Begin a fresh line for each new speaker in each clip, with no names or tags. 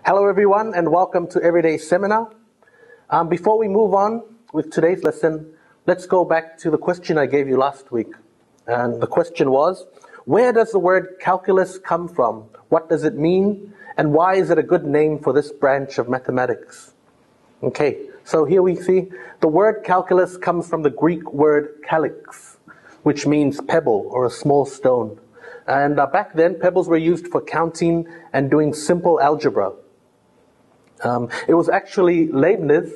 Hello everyone and welcome to Everyday Seminar. Before we move on with today's lesson, let's go back to the question I gave you last week. And the question was, where does the word calculus come from? What does it mean? And why is it a good name for this branch of mathematics? Okay, so here we see the word calculus comes from the Greek word calyx, which means pebble or a small stone. And back then, pebbles were used for counting and doing simple algebra. It was actually Leibniz,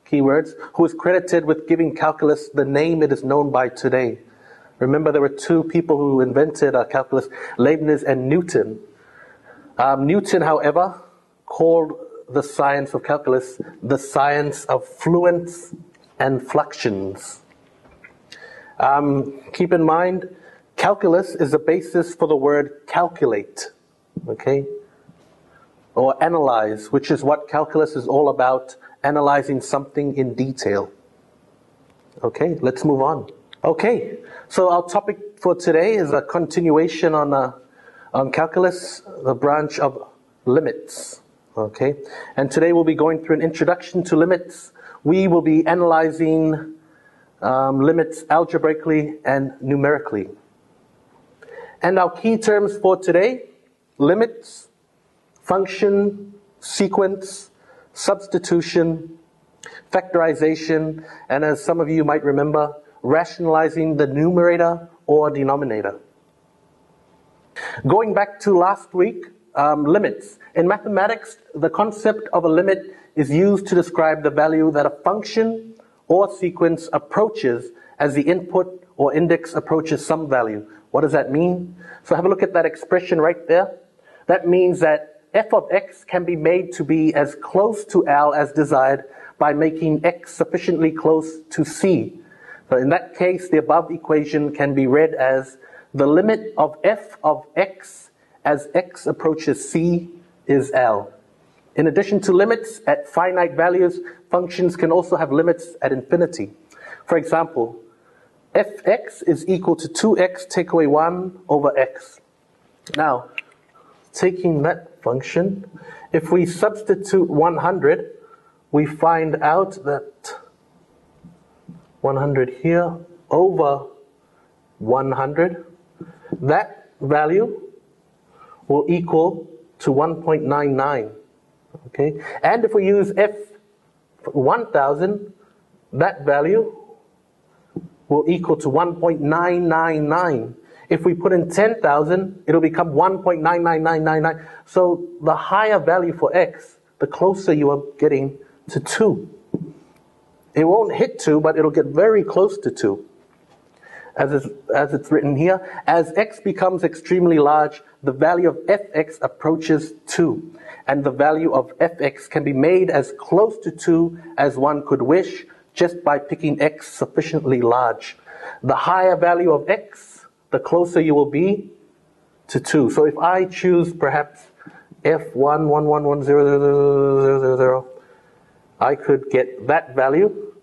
keywords, who is credited with giving calculus the name it is known by today. Remember, there were two people who invented calculus, Leibniz and Newton. Newton, however, called the science of calculus the science of fluents and fluxions. Keep in mind, calculus is the basis for the word calculate, okay? Or analyze, which is what calculus is all about, analyzing something in detail. Okay, let's move on. Okay, so our topic for today is a continuation on calculus, the branch of limits. Okay, and today we'll be going through an introduction to limits. We will be analyzing limits algebraically and numerically. And our key terms for today: limits, function, sequence, substitution, factorization, and as some of you might remember, rationalizing the numerator or denominator. Going back to last week, limits. In mathematics, the concept of a limit is used to describe the value that a function or sequence approaches as the input or index approaches some value. What does that mean? So have a look at that expression right there. That means that f of x can be made to be as close to L as desired by making x sufficiently close to C. So in that case, the above equation can be read as the limit of f of x as x approaches C is L. In addition to limits at finite values, functions can also have limits at infinity. For example, fx is equal to 2x take away 1 over x. Now, taking that function, if we substitute 100, we find out that 100 here over 100, that value will equal to 1.99. Okay? And if we use f 1000, that value will equal to 1.999. If we put in 10,000, it'll become 1.99999. So the higher value for x, the closer you are getting to 2. It won't hit 2, but it'll get very close to 2. As it's written here, as x becomes extremely large, the value of fx approaches 2. And the value of fx can be made as close to 2 as one could wish just by picking x sufficiently large. The higher value of x, the closer you will be to 2. So if I choose perhaps f111100000, I could get that value,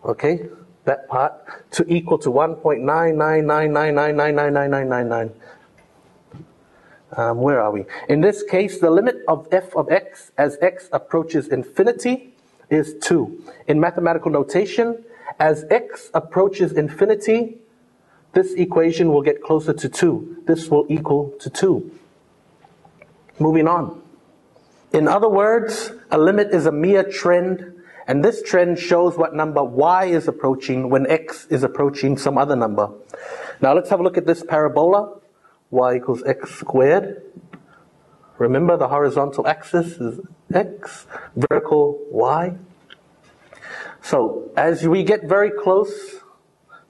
okay, that part, to equal to 1.99999999999. Where are we? In this case, the limit of f of x as x approaches infinity is 2. In mathematical notation, as x approaches infinity, this equation will get closer to 2. This will equal to 2. Moving on. In other words, a limit is a mere trend, and this trend shows what number y is approaching when x is approaching some other number. Now let's have a look at this parabola. Y equals x squared. Remember, the horizontal axis is x, vertical y. So as we get very close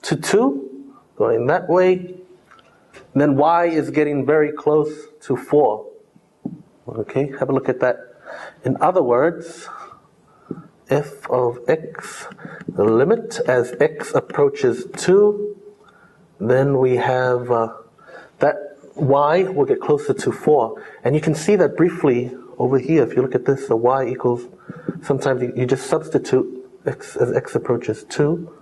to 2, going that way, then y is getting very close to 4. Okay, have a look at that. In other words, f of x, the limit as x approaches 2, then we have that y will get closer to 4. And you can see that briefly over here. If you look at this, the y equals, sometimes you just substitute x as x approaches 2.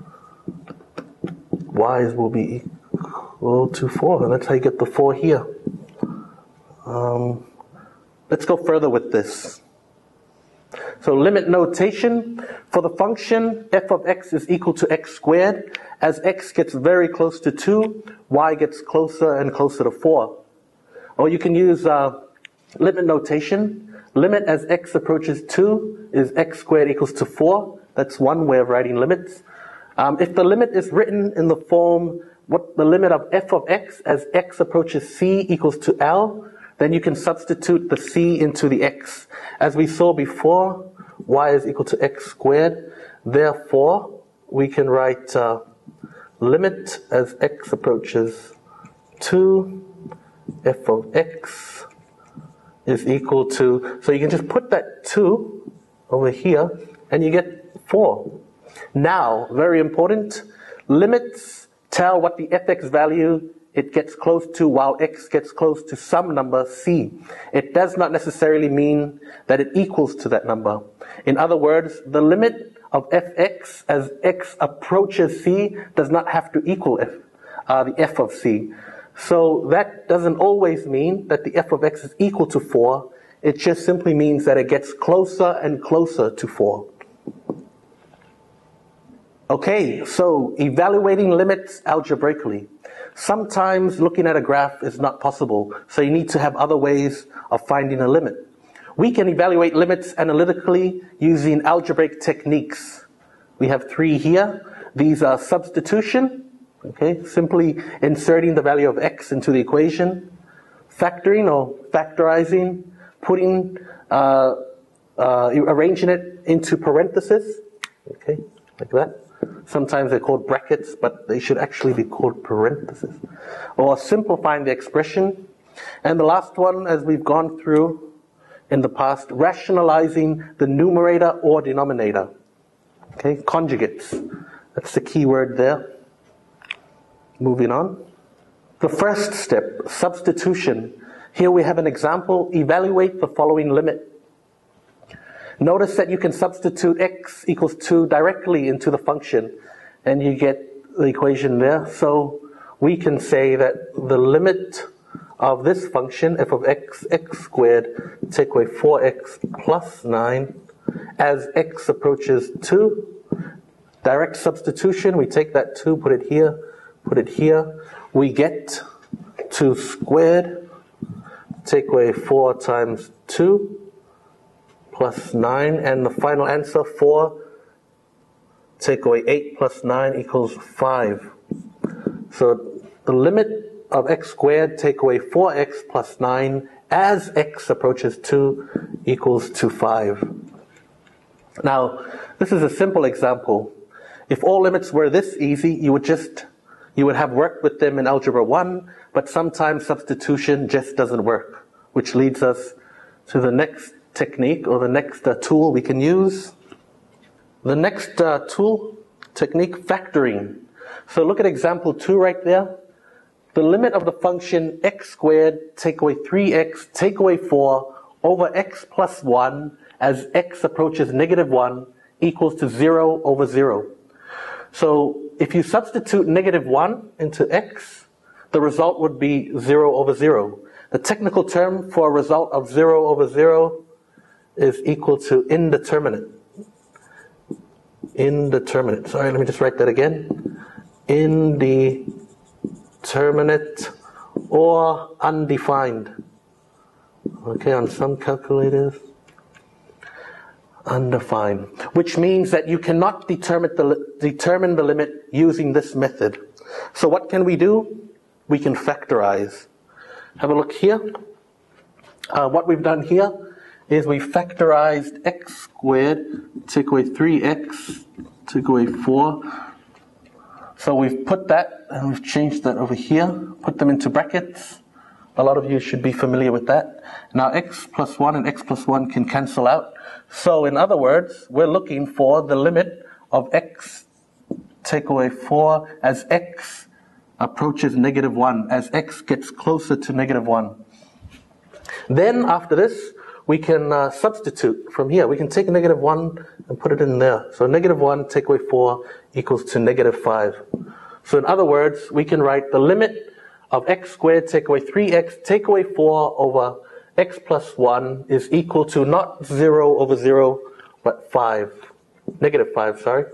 Y's will be equal to 4, and that's how you get the 4 here. let's go further with this. So limit notation for the function f of x is equal to x squared. As x gets very close to 2, y gets closer and closer to 4. Or you can use limit notation. Limit as x approaches 2 is x squared equals to 4. That's one way of writing limits. If the limit is written in the form, what the limit of f of x as x approaches c equals to L, then you can substitute the c into the x. As we saw before, y is equal to x squared. Therefore, we can write limit as x approaches 2, f of x is equal to, so you can just put that 2 over here, and you get 4. Now, very important, limits tell what the fx value it gets close to while x gets close to some number c. It does not necessarily mean that it equals to that number. In other words, the limit of fx as x approaches c does not have to equal the f of c. So that doesn't always mean that the f of x is equal to 4. It just simply means that it gets closer and closer to 4. Okay, so evaluating limits algebraically. Sometimes looking at a graph is not possible, so you need to have other ways of finding a limit. We can evaluate limits analytically using algebraic techniques. We have 3 here. These are substitution, okay, simply inserting the value of x into the equation, factoring or factorizing, putting, arranging it into parentheses, okay, like that. Sometimes they're called brackets, but they should actually be called parentheses. Or simplifying the expression. And the last one, as we've gone through in the past, rationalizing the numerator or denominator. Okay, conjugates. That's the key word there. Moving on. The first step, substitution. Here we have an example. Evaluate the following limit. Notice that you can substitute x equals 2 directly into the function, and you get the equation there. So we can say that the limit of this function, f of x, x squared, take away 4x plus 9, as x approaches 2. Direct substitution, we take that 2, put it here. We get 2 squared, take away 4 times 2. Plus 9, and the final answer 4, take away 8 plus 9 equals 5. So the limit of x squared, take away 4x plus 9, as x approaches 2 equals to 5. Now, this is a simple example. If all limits were this easy, you would have worked with them in Algebra 1, but sometimes substitution just doesn't work, which leads us to the next technique, or the next tool we can use. The next technique, factoring. So look at example 2 right there. The limit of the function x squared, take away 3x, take away 4, over x plus 1, as x approaches negative 1, equals to 0 over 0. So if you substitute negative 1 into x, the result would be 0 over 0. The technical term for a result of 0 over 0 is equal to indeterminate. Indeterminate. Sorry, let me just write that again. Indeterminate or undefined. Okay, on some calculators. Undefined. Which means that you cannot determine the limit using this method. So what can we do? We can factorize. Have a look here. What we've done here is we factorized x squared, take away 3x, take away 4. So we've put that, and we've changed that over here, put them into brackets. A lot of you should be familiar with that. Now x plus 1 and x plus 1 can cancel out. So in other words, we're looking for the limit of x, take away 4, as x approaches negative 1, as x gets closer to negative 1. Then after this, we can substitute from here. We can take negative 1 and put it in there. So negative 1 take away 4 equals to negative 5. So in other words, we can write the limit of x squared take away 3x take away 4 over x plus 1 is equal to not 0 over 0, but 5. Negative 5, sorry.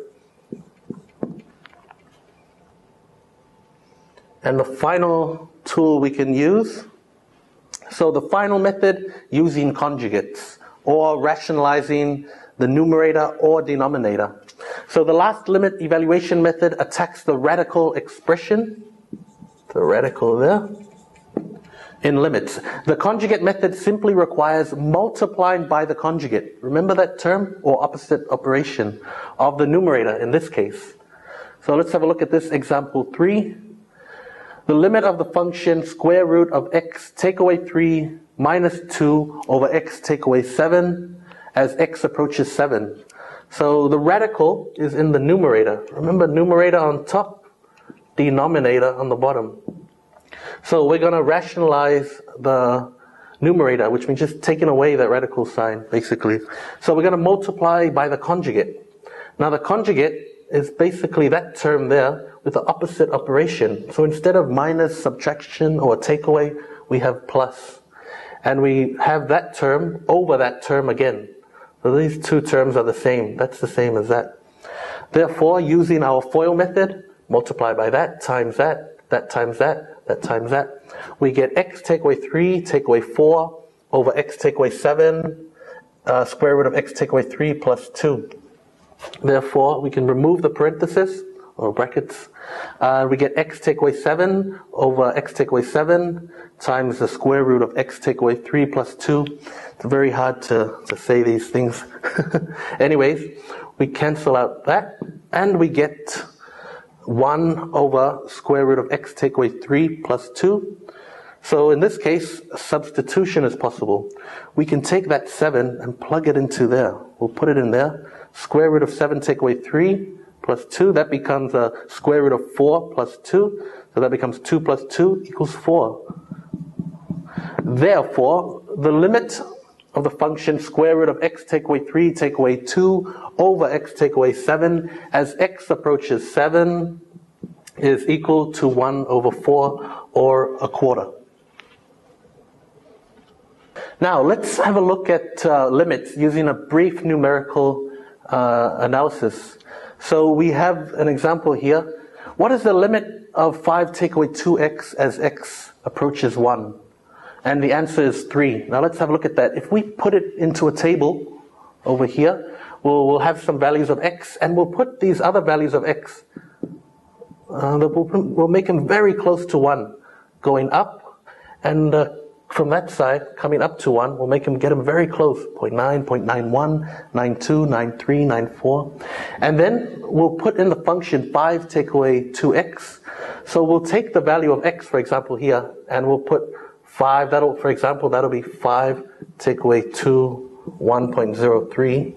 And the final tool we can use, so the final method, using conjugates, or rationalizing the numerator or denominator. So the last limit evaluation method attacks the radical expression, the radical there, in limits. The conjugate method simply requires multiplying by the conjugate. Remember that term, or opposite operation, of the numerator in this case. So let's have a look at this example 3. The limit of the function square root of x take away 3 minus 2 over x take away 7 as x approaches 7. So the radical is in the numerator. Remember, numerator on top, denominator on the bottom. So we're going to rationalize the numerator, which means just taking away that radical sign, basically. So we're going to multiply by the conjugate. Now the conjugate is basically that term there with the opposite operation. So instead of minus, subtraction, or takeaway, we have plus. And we have that term over that term again. So these two terms are the same. That's the same as that. Therefore, using our FOIL method, multiply by that, times that, that times that, that times that, we get x take away 3, take away 4, over x take away 7, square root of x take away 3 plus 2. Therefore, we can remove the parenthesis, or brackets. We get x take away 7 over x take away 7 times the square root of x take away 3 plus 2. It's very hard to say these things. Anyways, we cancel out that, and we get 1 over square root of x take away 3 plus 2. So in this case, substitution is possible. We can take that 7 and plug it into there. We'll put it in there. Square root of 7 take away 3 plus 2. That becomes a square root of 4 plus 2. So that becomes 2 plus 2 equals 4. Therefore, the limit of the function square root of x take away 3 take away 2 over x take away 7 as x approaches 7 is equal to 1 over 4, or a quarter. Now let's have a look at limits using a brief numerical analysis. So we have an example here. What is the limit of 5 take away 2x as x approaches 1? And the answer is 3. Now let's have a look at that. If we put it into a table over here, we'll have some values of x, and we'll put these other values of x, we'll make them very close to 1, going up, and from that side, coming up to 1, we'll get them very close, 0.9, 0.91, 92, 93, 94. And then we'll put in the function 5 take away 2x. So we'll take the value of x, for example, here, and we'll put 5, for example, that'll be 5 take away 2, 1.03.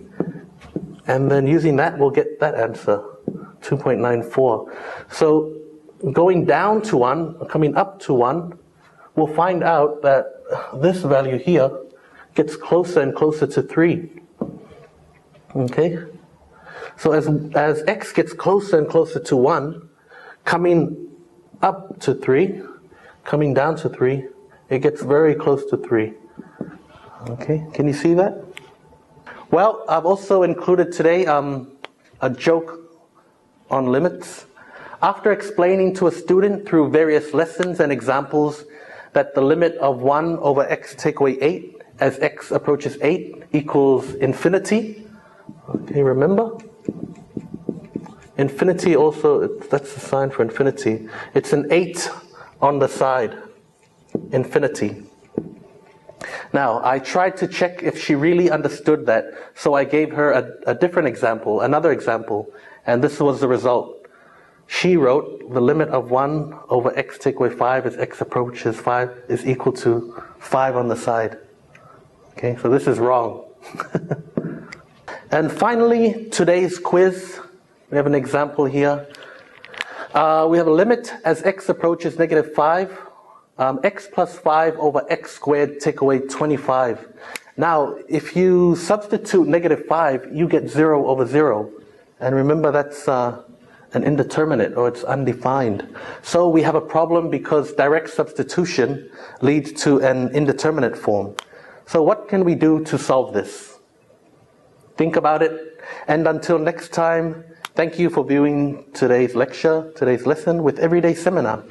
And then using that, we'll get that answer, 2.94. So going down to 1, coming up to 1, we'll find out that this value here gets closer and closer to 3. Okay? So as x gets closer and closer to 1, coming up to 3, coming down to 3, it gets very close to 3. Okay? Can you see that? Well, I've also included today a joke on limits. After explaining to a student through various lessons and examples that the limit of 1 over x take away 8 as x approaches 8 equals infinity. Okay, remember? Infinity also, that's the sign for infinity. It's an 8 on the side. Infinity. Now, I tried to check if she really understood that, so I gave her a different example, another example, and this was the result. She wrote the limit of 1 over x take away 5 as x approaches 5 is equal to 5 on the side. Okay, so this is wrong. And finally, today's quiz. We have an example here. We have a limit as x approaches negative 5. X plus 5 over x squared take away 25. Now, if you substitute negative 5, you get 0 over 0. And remember, that's an indeterminate, or it's undefined. So we have a problem because direct substitution leads to an indeterminate form. So what can we do to solve this? Think about it. And until next time, thank you for viewing today's lecture, today's lesson with Everyday Seminar.